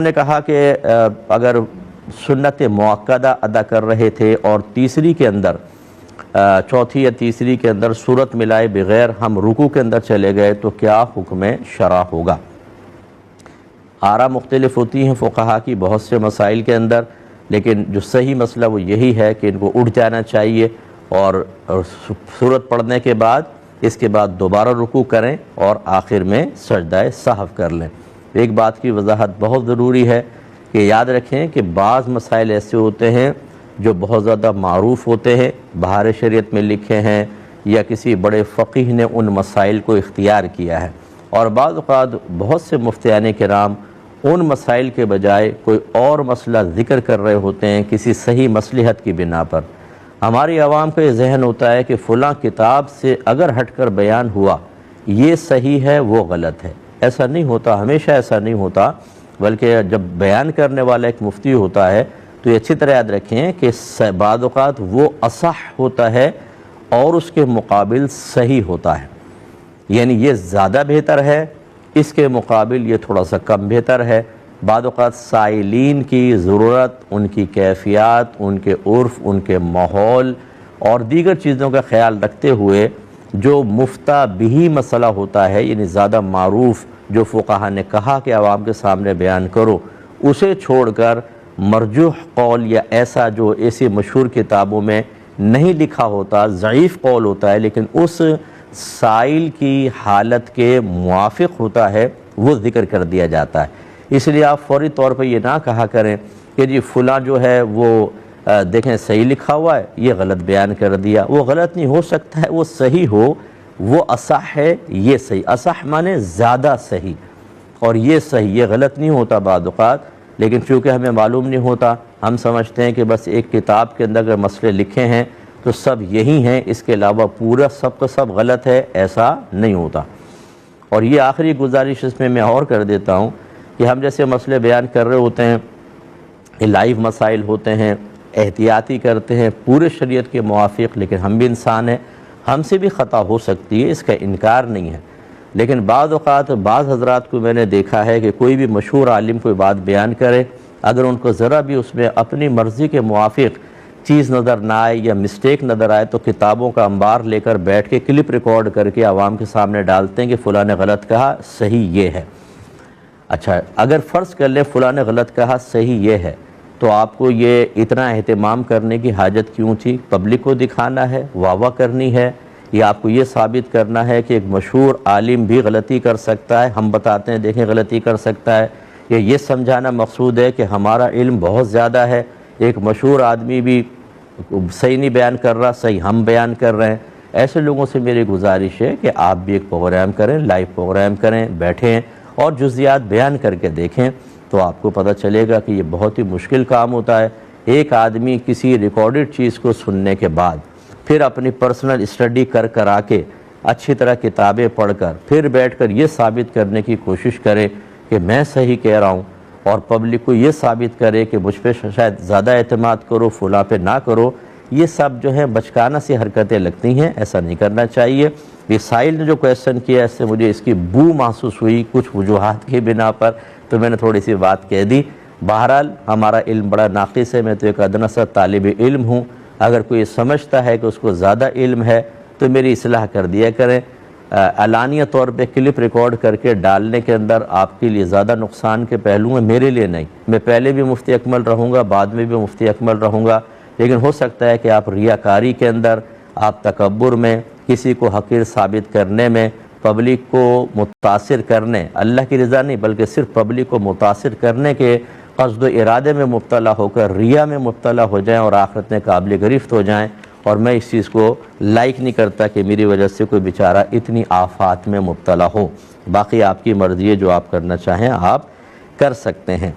نے کہا کہ اگر سنت مؤکدہ ادا کر رہے تھے اور تیسری کے اندر چوتھی یا تیسری کے اندر صورت ملائے بغیر ہم رکوع کے اندر چلے گئے تو کیا حکم شرع ہوگا؟ آراء مختلف ہوتی ہیں فقہا کی بہت سے مسائل کے اندر، لیکن جو صحیح مسئلہ وہ یہی ہے کہ ان کو اٹھ جانا چاہیے اور سورت پڑھنے کے بعد اس کے بعد دوبارہ رکوع کریں اور آخر میں سجدہ سہو کر لیں۔ ایک بات کی وضاحت بہت ضروری ہے کہ یاد رکھیں کہ بعض مسائل ایسے ہوتے ہیں جو بہت زیادہ معروف ہوتے ہیں، بہار شریعت میں لکھے ہیں یا کسی بڑے فقیہ نے ان مسائل کو اختیار کیا ہے، اور بعض اوقات بہت سے مفتیان کرام ان مسائل کے بجائے کوئی اور مسئلہ ذکر کر رہے ہوتے ہیں کسی صحیح مصلحت کی بنا پر۔ ہماری عوام کا یہ ذہن ہوتا ہے کہ فلاں کتاب سے اگر ہٹ کر بیان ہوا یہ صحیح ہے وہ غلط ہے۔ ایسا نہیں ہوتا، ہمیشہ ایسا نہیں ہوتا، بلکہ جب بیان کرنے والا ایک مفتی ہوتا ہے تو یہ اچھی طرح یاد رکھیں کہ بعض اوقات وہ اصح ہوتا ہے اور اس کے مقابل صحیح ہوتا ہے، یعنی یہ زیادہ بہتر ہے، اس کے مقابل یہ تھوڑا سا کم بہتر ہے۔ بعض اوقات سائلین کی ضرورت، ان کی کیفیات، ان کے عرف، ان کے ماحول اور دیگر چیزوں کا خیال رکھتے ہوئے جو مفتہ بہی مسئلہ ہوتا ہے، یعنی زیادہ معروف جو فقہا نے کہا کہ عوام کے سامنے بیان کرو، اسے چھوڑ کر مرجوح قول یا ایسا جو ایسی مشہور کتابوں میں نہیں لکھا ہوتا، ضعیف قول ہوتا ہے لیکن اس سائل کی حالت کے موافق ہوتا ہے، وہ ذکر کر دیا جاتا ہے۔ اس لیے آپ فوری طور پہ یہ نہ کہا کریں کہ جی فلاں جو ہے وہ دیکھیں صحیح لکھا ہوا ہے، یہ غلط بیان کر دیا۔ وہ غلط نہیں ہو سکتا ہے، وہ صحیح ہو، وہ اصح ہے، یہ صحیح۔ اصح مانے زیادہ صحیح، اور یہ صحیح، یہ غلط نہیں ہوتا بعض اوقات، لیکن چونکہ ہمیں معلوم نہیں ہوتا، ہم سمجھتے ہیں کہ بس ایک کتاب کے اندر اگر مسئلے لکھے ہیں تو سب یہی ہیں، اس کے علاوہ پورا سب کا سب غلط ہے، ایسا نہیں ہوتا۔ اور یہ آخری گزارش اس میں اور کر دیتا ہوں کہ ہم جیسے مسئلے بیان کر رہے ہوتے ہیں، یہ لائیو مسائل ہوتے ہیں، احتیاطی کرتے ہیں پورے شریعت کے موافق، لیکن ہم بھی انسان ہیں، ہم سے بھی خطا ہو سکتی ہے، اس کا انکار نہیں ہے۔ لیکن بعض اوقات بعض حضرات کو میں نے دیکھا ہے کہ کوئی بھی مشہور عالم کوئی بات بیان کرے، اگر ان کو ذرا بھی اس میں اپنی مرضی کے موافق چیز نظر نہ آئے یا مسٹیک نظر آئے تو کتابوں کا انبار لے کر بیٹھ کے کلپ ریکارڈ کر کے عوام کے سامنے ڈالتے ہیں کہ فلاں نے غلط کہا، صحیح یہ ہے۔ اچھا، اگر فرض کر لیں فلاں نے غلط کہا، صحیح یہ ہے، تو آپ کو یہ اتنا اہتمام کرنے کی حاجت کیوں تھی؟ پبلک کو دکھانا ہے، واہ واہ کرنی ہے، یا آپ کو یہ ثابت کرنا ہے کہ ایک مشہور عالم بھی غلطی کر سکتا ہے، ہم بتاتے ہیں دیکھیں غلطی کر سکتا ہے، یا یہ سمجھانا مقصود ہے کہ ہمارا علم بہت زیادہ ہے، ایک مشہور آدمی بھی صحیح نہیں بیان کر رہا، صحیح ہم بیان کر رہے ہیں؟ ایسے لوگوں سے میری گزارش ہے کہ آپ بھی ایک پروگرام کریں، لائیو پروگرام کریں، بیٹھیں اور جزیات بیان کر کے دیکھیں تو آپ کو پتہ چلے گا کہ یہ بہت ہی مشکل کام ہوتا ہے۔ ایک آدمی کسی ریکارڈڈ چیز کو سننے کے بعد پھر اپنی پرسنل اسٹڈی کر آ کے اچھی طرح کتابیں پڑھ کر پھر بیٹھ کر یہ ثابت کرنے کی کوشش کرے کہ میں صحیح کہہ رہا ہوں، اور پبلک کو یہ ثابت کرے کہ مجھ پہ شاید زیادہ اعتماد کرو، فلاں پہ نہ کرو، یہ سب جو ہیں بچکانہ سی حرکتیں لگتی ہیں، ایسا نہیں کرنا چاہیے۔ یہ سائل نے جو کویسچن کیا اس سے مجھے اس کی بو محسوس ہوئی کچھ وجوہات کی بنا پر، تو میں نے تھوڑی سی بات کہہ دی۔ بہرحال ہمارا علم بڑا ناقص ہے، میں تو ایک ادنیٰ سا طالب علم ہوں، اگر کوئی سمجھتا ہے کہ اس کو زیادہ علم ہے تو میری اصلاح کر دیا کریں۔ علانیہ طور پہ کلپ ریکارڈ کر کے ڈالنے کے اندر آپ کے لیے زیادہ نقصان کے پہلو ہیں، میرے لیے نہیں۔ میں پہلے بھی مفتی اکمل رہوں گا، بعد میں بھی مفتی اکمل رہوں گا، لیکن ہو سکتا ہے کہ آپ ریاکاری کے اندر، آپ تکبر میں، کسی کو حقیر ثابت کرنے میں، پبلک کو متاثر کرنے، اللہ کی رضا نہیں بلکہ صرف پبلک کو متاثر کرنے کے قصد و ارادے میں مبتلا ہو کر ریا میں مبتلا ہو جائیں اور آخرت میں قابل گرفت ہو جائیں، اور میں اس چیز کو لائک نہیں کرتا کہ میری وجہ سے کوئی بیچارہ اتنی آفات میں مبتلا ہو۔ باقی آپ کی مرضی ہے، جو آپ کرنا چاہیں آپ کر سکتے ہیں۔